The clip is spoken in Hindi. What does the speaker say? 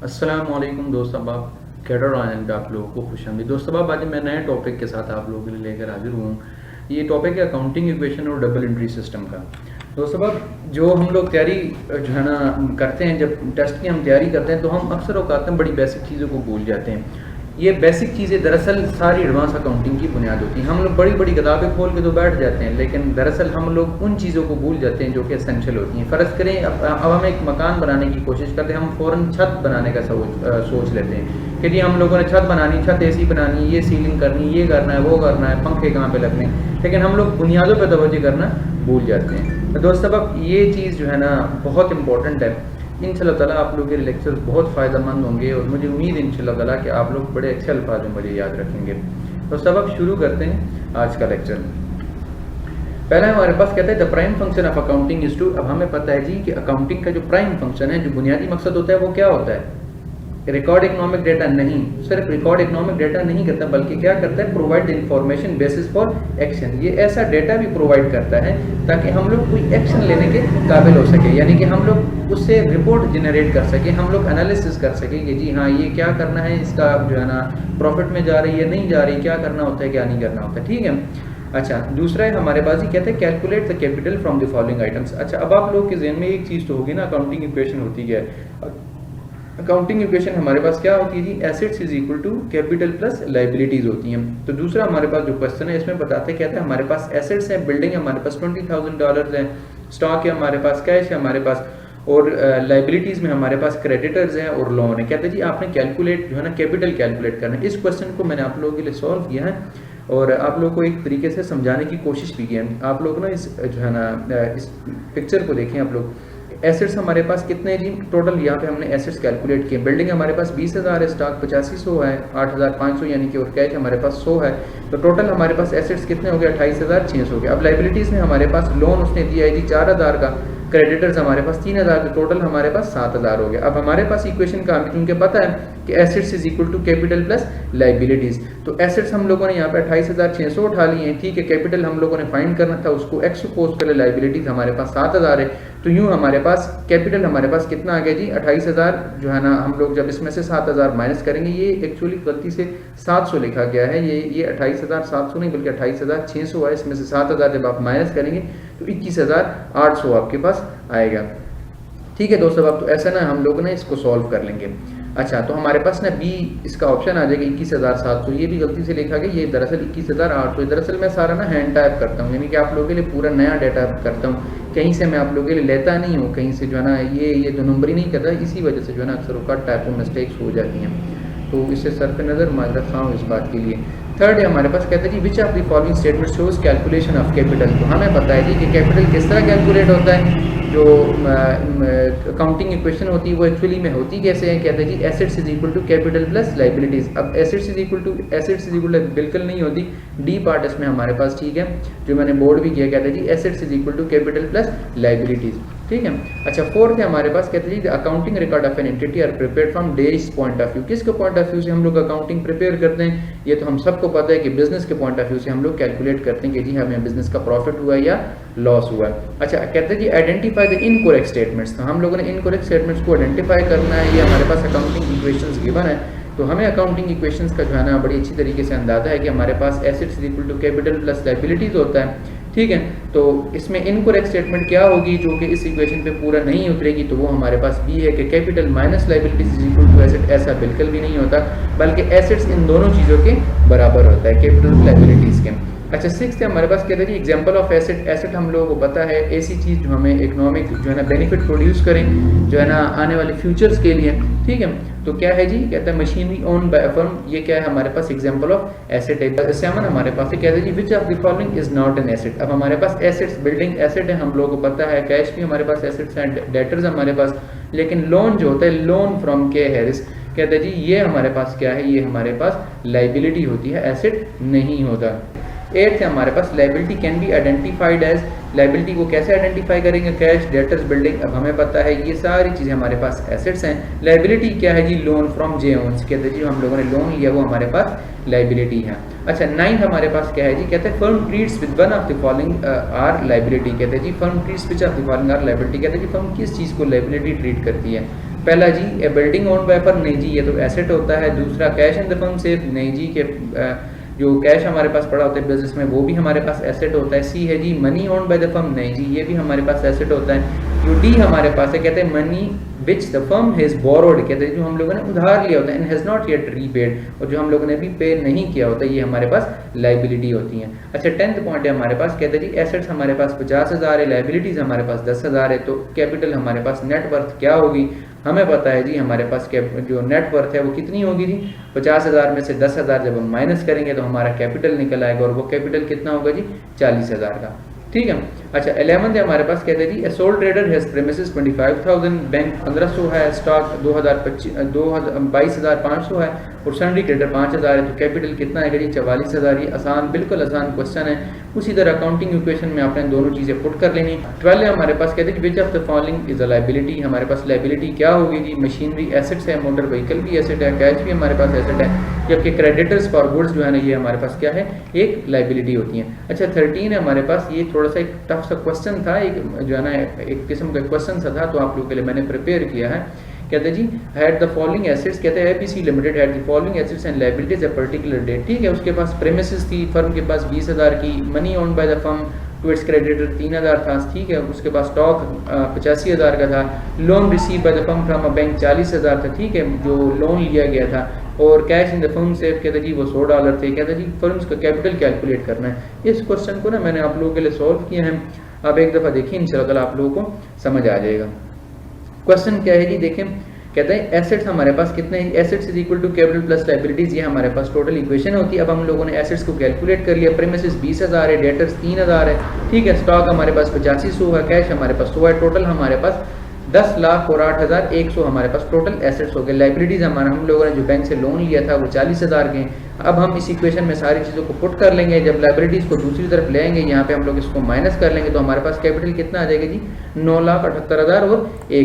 अस्सलामुअलैकुम दोस्त अहबाब, कैडर ऑनलाइन पे आप लोगों को खुशामदीद। दोस्त अहबाब, आज मैं नए टॉपिक के साथ आप लोगों के लिए लेकर हाजिर हूँ। ये टॉपिक है अकाउंटिंग इक्वेशन और डबल एंट्री सिस्टम का। दोस्त अहबाब, जो हम लोग तैयारी जो है ना करते हैं, जब टेस्ट की हम तैयारी करते हैं तो हम अक्सर औकात में बड़ी बेसिक चीज़ों को भूल जाते हैं। ये बेसिक चीज़ें दरअसल सारी एडवांस अकाउंटिंग की बुनियाद होती हैं। हम लोग बड़ी बड़ी किताबें खोल के तो बैठ जाते हैं, लेकिन दरअसल हम लोग उन चीज़ों को भूल जाते हैं जो कि एसेंशियल होती हैं। फ़र्ज़ करें अब हम एक मकान बनाने की कोशिश करते हैं, हम फ़ौरन छत बनाने का सोच लेते हैं कि जी हम लोगों ने छत बनानी, छत ऐसी बनानी, ये सीलिंग करनी, ये करना है, वो करना है, पंखे कहाँ पे लगने, लेकिन हम लोग बुनियादों पर तवज्जो करना भूल जाते हैं। तो दोस्त अब ये चीज़ जो है ना बहुत इंपॉर्टेंट है। इंशाल्लाह ताला आप लोगों के लेक्चर्स बहुत फ़ायदेमंद होंगे और मुझे उम्मीद है इंशाल्लाह ताला कि आप लोग बड़े अच्छे अल्फाज में मुझे याद रखेंगे। तो सब अब शुरू करते हैं आज का लेक्चर। पहला हमारे पास कहता है the prime function of accounting is to. अब हमें पता है जी कि अकाउंटिंग का जो प्राइम फंक्शन है, जो बुनियादी मकसद होता है, वो क्या होता है? रिकॉर्ड इकोनॉमिक डेटा नहीं, सिर्फ रिकॉर्ड इकोनॉमिक डेटा नहीं करता, बल्कि क्या करता है? Provide information basis for action. ये ऐसा डेटा भी प्रोवाइड करता है ताकि हम लोग कोई एक्शन लेने के काबिल हो सके, यानी कि हम लोग उससे रिपोर्ट जनरेट कर सके, हम लोग एनालिसिस कर सके कि जी हाँ ये क्या करना है, इसका जो है ना प्रॉफिट में जा रही है, नहीं जा रही, क्या करना होता है, क्या नहीं करना होता है। ठीक है। अच्छा, दूसरा है हमारे पास ही कहते हैं calculate the capital from the following items. अच्छा, अब आप लोग के ज़हन में एक चीज़ तो होगी ना, अकाउंटिंग इक्वेशन होती है। अकाउंटिंग इक्वेशन हमारे पास क्या होती है जी? Assets is equal to capital plus liabilities होती हैं। तो दूसरा हमारे पास जो क्वेश्चन है इसमें बताते हैं, कहते हैं हमारे पास एसेट्स हैं, बिल्डिंग है हमारे पास $20,000 है, स्टॉक है हमारे पास, कैश है हमारे पास, और लाइबिलिटीज़ में हमारे पास क्रेडिटर्स हैं और लोन है। कहते हैं जी आपने कैलकुलेट जो है ना कैपिटल कैलकुलेट करना है। इस क्वेश्चन को मैंने आप लोगों के लिए सॉल्व किया है और आप लोगों को एक तरीके से समझाने की कोशिश भी की है। आप लोग ना इस जो है ना इस पिक्चर को देखें। आप लोग एसेट्स हमारे पास कितने हैं जी? टोटल यहाँ पे हमने एसेट्स कैलकुलेट किए। बिल्डिंग हमारे पास 20,000 है, स्टॉक 8500 है, 8,500 यानी कि, और कैश हमारे पास 100 है। तो टोटल हमारे पास एसेट्स कितने हो गए? 28,600 हो गए। अब लाइबिलिटीज़ में हमारे पास लोन उसने दिया है जी 4,000 का, क्रेडिटर्स हमारे पास 3,000 के, टोटल हमारे पास 7,000 हो गया। अब हमारे पास इक्वेशन का हमें क्योंकि पता है कि assets is equal to capital plus liabilities, तो एसेट्स हम लोगों ने यहाँ पे 28,600 उठा लिए हैं। ठीक है, कैपिटल हम लोगों ने फाइंड करना था, उसको एक्स सपोज कर ले, लाइबिलिटीज हमारे पास 7,000 है। तो यूँ हमारे पास कैपिटल हमारे पास कितना आ गया जी? 28,000 जो है ना, हम लोग जब इसमें से 7,000 माइनस करेंगे, ये एक्चुअली गलती से 700 लिखा गया है, ये 28,700 नहीं बल्कि 28,600 है। इसमें से 7,000 जब आप माइनस करेंगे तो 21,800 आपके पास आएगा। ठीक है दोस्तों, अब तो ऐसा ना हम लोग ना इसको सॉल्व कर लेंगे। अच्छा, तो हमारे पास ना बी इसका ऑप्शन आ जाएगा 21,700। ये भी गलती से लिखा गया, ये दरअसल 21,800। दरअसल मैं सारा ना हैंड टाइप करता हूँ, यानी कि आप लोगों के लिए पूरा नया डेटा करता हूँ, कहीं से मैं आप लोगों के लिए लेता नहीं हूँ, कहीं से जो है ना ये दो नंबरी नहीं करता। इसी वजह से जो है ना अक्सर वक्त टाइप में मिस्टेक्स हो जाती हैं, तो इससे सर पे नज़र माजरत खां इस बात के लिए। थर्ड है हमारे पास, कहते हैं जी which of the following statement shows calculation of capital. तो हमें पता है जी कि कैपिटल किस तरह कैलकुलेट होता है। जो अकाउंटिंग इक्वेशन होती है वो एक्चुअली में होती कैसे है? कहते हैं जी assets is equal to capital plus liabilities. अब एसेट्स इज इक्वल टू बिल्कुल नहीं होती, डी पार्ट इसमें हमारे पास, ठीक है, जो मैंने बोर्ड भी किया। कहते हैं जी assets is equal to capital plus liabilities. ठीक है। अच्छा, फोर्थ है हमारे पास, कहते हैं जी accounting record of an entity are prepared from these point of view. किसके पॉइंट ऑफ व्यू से हम लोग अकाउंटिंग प्रिपेयर करते हैं? ये तो हम सबको पता है कि बिजनेस के पॉइंट ऑफ व्यू से हम लोग कैलकुलेट करते हैं कि जी हमें बिजनेस का प्रॉफिट हुआ या लॉस हुआ। अच्छा, कहते हैं जी आइडेंटिफाई द इनकरेक्ट स्टेटमेंट्स। तो हम लोगों ने इनकरेक्ट स्टेटमेंट्स को आइडेंटिफाई करना है। ये हमारे पास अकाउंटिंग इक्वेशंस गिवन है, तो हमें अकाउंटिंग इक्वेशंस का जो है ना बड़ी अच्छी तरीके से अंदाजा है कि हमारे पास assets is equal to capital plus liabilities होता है। ठीक है, तो इसमें इनकरेक्ट स्टेटमेंट क्या होगी जो कि इस इक्वेशन पे पूरा नहीं उतरेगी? तो वो हमारे पास बी है कि capital minus liabilities is equal to asset. ऐसा बिल्कुल भी नहीं होता, बल्कि एसेट्स इन दोनों चीज़ों के बराबर होता है, कैपिटल लाइबिलिटीज के। अच्छा, सिक्स है हमारे पास, कहते हैं जी एग्जांपल ऑफ एसेट। एसेट हम लोगों को पता है ऐसी चीज़ जो हमें इकोनॉमिक जो है ना बेनिफिट प्रोड्यूस करें, जो है ना आने वाले फ्यूचर्स के लिए। ठीक है, तो क्या है जी? कहता है मशीनरी ओन बाय फर्म। ये क्या है हमारे पास? एग्जांपल ऑफ एसेट है। सेवन हमारे पास है, कहते हैं जी which of the following is not an asset. अब हमारे पास एसेट्स, बिल्डिंग एसेट है, हम लोगों को पता है, कैश भी हमारे पास एसेट्स हैं, डेटर्स हमारे पास, लेकिन लोन जो होता है, लोन फ्रॉम के हैरिस, कहते हैं जी ये हमारे पास क्या है? ये हमारे पास लाइबिलिटी होती है, एसेट नहीं होता। एट्थ है हमारे पास, liability can be identified as. Liability को कैसे आइडेंटिफाई करेंगे? Cash, debtors, building. अब हमें पता है ये सारी चीज़ें हमारे पास एसेट्स हैं। लाइबिलिटी क्या है जी? Loan from Jones. कहते हैं जी हम लोगों ने लोन लिया, वो हमारे पास लाइबिलिटी है। अच्छा, नाइन्थ हमारे पास क्या है जी? कहते हैं firm treats with one of the following are liability. कहते हैं जी firm treats which of the following are liability. कहते हैं जी फर्म किस चीज़ को लाइबिलिटी ट्रीट करती है? पहला जी ए बिल्डिंग ओन्ड बाय फर्म, नहीं जी ये तो एसेट होता है। दूसरा cash in the firm safe, नहीं जी के जो कैश हमारे पास पड़ा होता है बिजनेस में वो भी हमारे पास एसेट होता है। सी है जी money owned by the firm, नहीं जी ये भी हमारे पास एसेट होता है। जो डी हमारे पास है कहते हैं money which the firm has borrowed, कहते हैं जो हम लोगों ने उधार लिया होता है, and has not yet repaid, और जो हम लोगों ने अभी पे नहीं किया होता, ये हमारे पास लाइबिलिटी होती हैं। अच्छा 10th पॉइंट है हमारे पास, कहते हैं जी एसेट्स हमारे पास 50,000 है, लाइबिलिटीज हमारे पास 10,000 है, तो कैपिटल हमारे पास नेट वर्थ क्या होगी, हमें पता है जी हमारे पास जो नेट वर्थ है वो कितनी होगी जी, 50,000 में से 10,000 जब हम माइनस करेंगे तो हमारा कैपिटल निकल आएगा, और वो कैपिटल कितना होगा जी 40,000 का। ठीक है। अच्छा 11th है हमारे पास, कहते हैं जी sole trader has premises 25,000, bank 1500 है, स्टॉक 22,500 है, और सन्ड्री क्रेडिटर 5,000 है, तो कैपिटल कितना है जी 44,000। ये आसान, बिल्कुल आसान क्वेश्चन है। उसी तरह अकाउंटिंग इक्वेशन में आपने दोनों चीज़ें पुट कर लेनी। 12 है हमारे पास, कहते हैं विच of the following is a liability, हमारे पास लाइबिलिटी क्या होगी जी, मशीनरी एसेट्स है, मोटर व्हीकल भी एसेट है, कैश भी हमारे पास एसेट है, जबकि क्रेडिटर्स फॉर गुड्स जो है ना ये हमारे पास क्या है, एक लाइबिलिटी होती है। अच्छा 13 है हमारे पास, ये थोड़ा सा एक टफ सा क्वेश्चन था, एक जो है ना एक किस्म का क्वेश्चन सा था, तो आप लोगों के लिए मैंने प्रिपेयर किया है। कहते हैं G had the following assets, कहते हैं ABC limited had the following assets and liabilities a particular date. ठीक है, उसके पास प्रेमिसेस थी, फर्म के पास 20,000 की, money owned by the firm to its creditor 3,000 था। ठीक है, उसके पास स्टॉक 85,000 का था, loan receive by the firm from a bank 40,000 था। ठीक है, जो लोन लिया गया था, और cash in the firm safe कहते जी वो $100 थे। कहते जी फर्म्स का कैपिटल कैलकुलेट करना है। इस क्वेश्चन को ना मैंने आप लोगों के लिए सॉल्व किया है, आप एक दफ़ा देखिए, इंशाल्लाह आप लोगों को समझ आ जाएगा। क्वेश्चन क्या है जी, देखें कहते हैं एसेट्स हमारे पास कितने हैं, assets is equal to capital plus liabilities, ये हमारे पास टोटल इक्वेशन होती है। अब हम लोगों ने एसेट्स को कैलकुलेट कर लिया, प्रीमिसेस 20,000 है, डेटर्स 3,000 है। ठीक है, स्टॉक हमारे पास 8500 है, कैश हमारे पास 100 है, टोटल हमारे पास 10,08,100 हमारे पास टोटल एसेट्स हो गए। लाइबिलिटीज हमारा हम लोगों ने जो बैंक से लोन लिया था वो 40,000 के। अब हम इस इक्वेशन में सारी चीज़ों को पुट कर लेंगे, जब लाइबिलिटीज को दूसरी तरफ ले आएंगे, यहाँ पे हम लोग इसको माइनस कर लेंगे, तो हमारे पास कैपिटल कितना आ जाएगा जी 9,78,000 और 1